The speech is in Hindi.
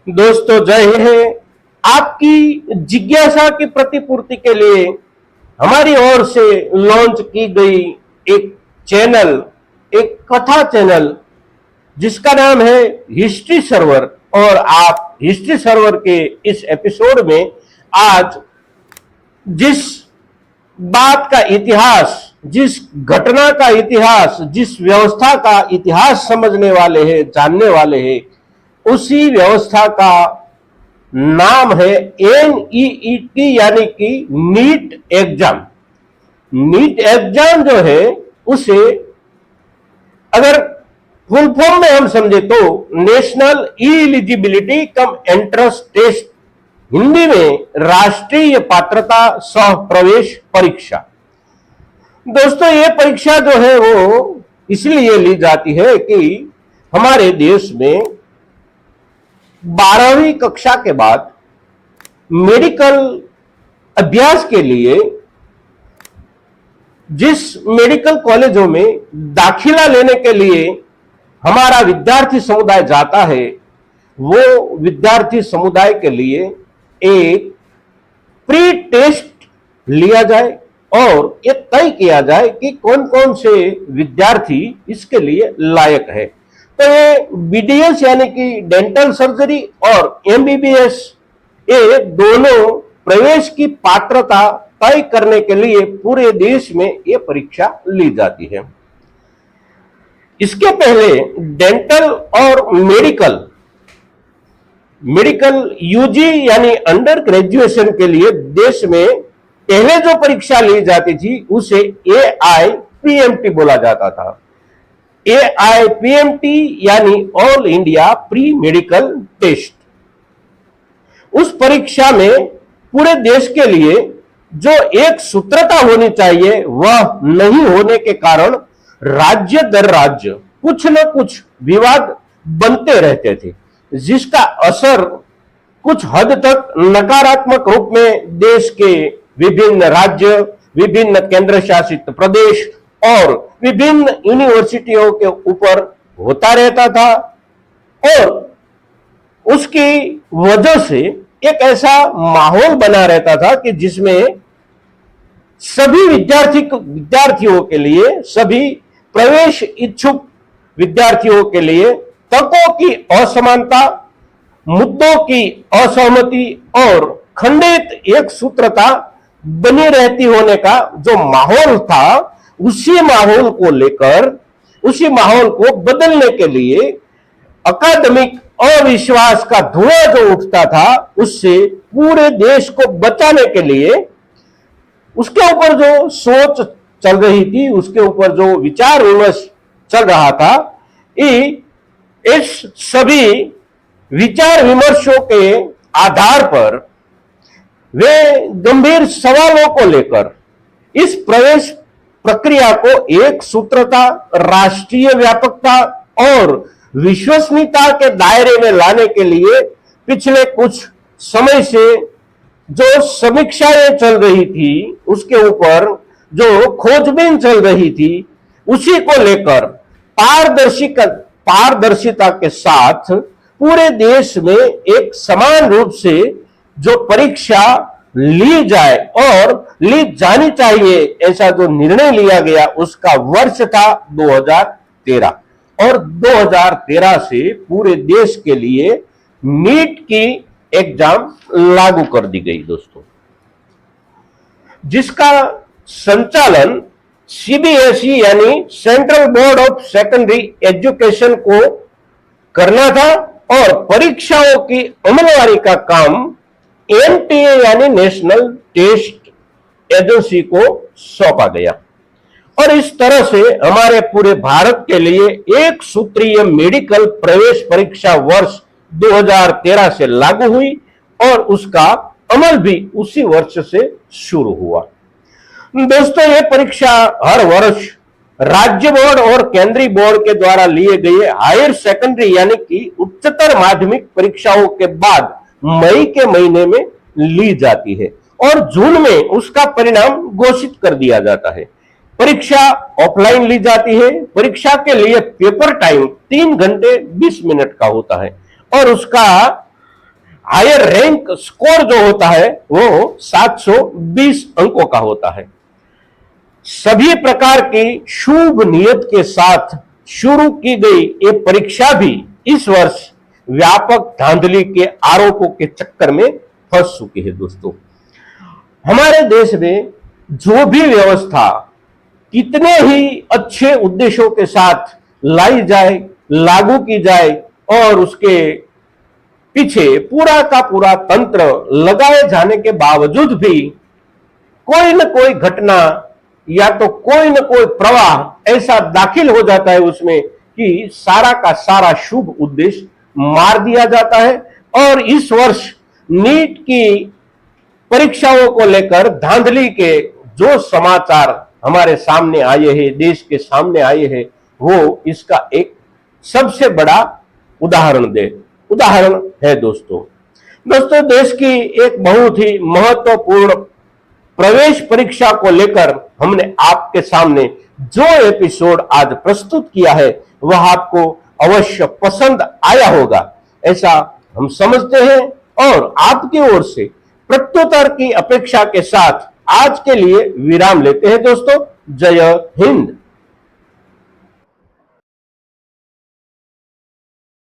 दोस्तों जय हिंद। आपकी जिज्ञासा की प्रतिपूर्ति के लिए हमारी ओर से लॉन्च की गई एक चैनल, एक कथा चैनल जिसका नाम है हिस्ट्री सर्वर। और आप हिस्ट्री सर्वर के इस एपिसोड में आज जिस बात का इतिहास, जिस घटना का इतिहास, जिस व्यवस्था का इतिहास समझने वाले हैं, जानने वाले हैं, उसी व्यवस्था का नाम है NEET यानी कि नीट एग्जाम। नीट एग्जाम जो है उसे अगर फुल फॉर्म में हम समझे तो national eligibility cum entrance test, Hindi में राष्ट्रीय पात्रता सह प्रवेश परीक्षा। दोस्तों ये परीक्षा जो है वो इसलिए ली जाती है कि हमारे देश में 12वीं कक्षा के बाद मेडिकल अभ्यास के लिए जिस मेडिकल कॉलेजों में दाखिला लेने के लिए हमारा विद्यार्थी समुदाय जाता है, वो विद्यार्थी समुदाय के लिए एक प्री टेस्ट लिया जाए और ये तय किया जाए कि कौन कौन से विद्यार्थी इसके लिए लायक है। तो ये BDS यानी कि डेंटल सर्जरी और MBBS, ये दोनों प्रवेश की पात्रता तय करने के लिए पूरे देश में ये परीक्षा ली जाती है। इसके पहले डेंटल और मेडिकल UG यानी अंडर ग्रेजुएशन के लिए देश में पहले जो परीक्षा ली जाती थी उसे AIPMT बोला जाता था। AIPMT यानी all India pre medical test. उस परीक्षा में पूरे देश के लिए जो एक सूत्रता होनी चाहिए वह नहीं होने के कारण राज्य दर राज्य कुछ न कुछ विवाद बनते रहते थे, जिसका असर कुछ हद तक नकारात्मक रूप में देश के विभिन्न राज्य, विभिन्न केंद्र शासित प्रदेश और विभिन्न यूनिवर्सिटियों के ऊपर होता रहता था। और उसकी वजह से एक ऐसा माहौल बना रहता था कि जिसमें सभी विद्यार्थियों के लिए, सभी प्रवेश इच्छुक विद्यार्थियों के लिए तकों की असमानता, मुद्दों की असहमति और खंडित एक सूत्रता बनी रहती होने का जो माहौल था, उसी माहौल को लेकर, उसी माहौल को बदलने के लिए अकादमिक अविश्वास का धुआं जो उठता था, उससे पूरे देश को बचाने के लिए उसके ऊपर जो सोच चल रही थी, उसके ऊपर जो विचार विमर्श चल रहा था, इस सभी विचार विमर्शों के आधार पर वे गंभीर सवालों को लेकर इस प्रवेश प्रक्रिया को एक सूत्रता, राष्ट्रीय व्यापकता और विश्वसनीयता के दायरे में लाने के लिए पिछले कुछ समय से जो समीक्षाएं चल रही थी, उसके ऊपर जो खोजबीन चल रही थी, उसी को लेकर पारदर्शिता के साथ पूरे देश में एक समान रूप से जो परीक्षा ली जाए और ली जानी चाहिए, ऐसा जो निर्णय लिया गया, उसका वर्ष था 2013। और 2013 से पूरे देश के लिए नीट की एग्जाम लागू कर दी गई दोस्तों, जिसका संचालन CBSE यानी central board of secondary education को करना था और परीक्षाओं की अमलवारी का काम NTA यानी नेशनल टेस्ट एजेंसी को सौंपा गया। और इस तरह से हमारे पूरे भारत के लिए एक सूत्रीय मेडिकल प्रवेश परीक्षा वर्ष 2013 से लागू हुई और उसका अमल भी उसी वर्ष से शुरू हुआ। दोस्तों ये परीक्षा हर वर्ष राज्य बोर्ड और केंद्रीय बोर्ड के द्वारा लिए गए हायर सेकेंडरी यानी कि उच्चतर माध्यमिक परीक्षाओं के बाद मई के महीने में ली जाती है और जून में उसका परिणाम घोषित कर दिया जाता है। परीक्षा ऑफलाइन ली जाती है। परीक्षा के लिए पेपर टाइम 3 घंटे 20 मिनट का होता है और उसका हायर रैंक स्कोर जो होता है वो 720 अंकों का होता है। सभी प्रकार की शुभ नियत के साथ शुरू की गई ये परीक्षा भी इस वर्ष व्यापक धांधली के आरोपों के चक्कर में फंस चुकी है। दोस्तों, हमारे देश में जो भी व्यवस्था कितने ही अच्छे उद्देश्यों के साथ लाई जाए, लागू की जाए और उसके पीछे पूरा का पूरा तंत्र लगाए जाने के बावजूद भी कोई न कोई घटना या तो कोई न कोई प्रवाह ऐसा दाखिल हो जाता है उसमें कि सारा का सारा शुभ उद्देश्य मार दिया जाता है। और इस वर्ष नीट की परीक्षाओं को लेकर धांधली के जो समाचार हमारे सामने आए हैं, देश के सामने आए हैं, वो इसका एक सबसे बड़ा उदाहरण है। दोस्तों, देश की एक बहुत ही महत्वपूर्ण प्रवेश परीक्षा को लेकर हमने आपके सामने जो एपिसोड आज प्रस्तुत किया है वह आपको अवश्य पसंद आया होगा, ऐसा हम समझते हैं और आपकी ओर से प्रत्युत्तर की अपेक्षा के साथ आज के लिए विराम लेते हैं। दोस्तों, जय हिंद।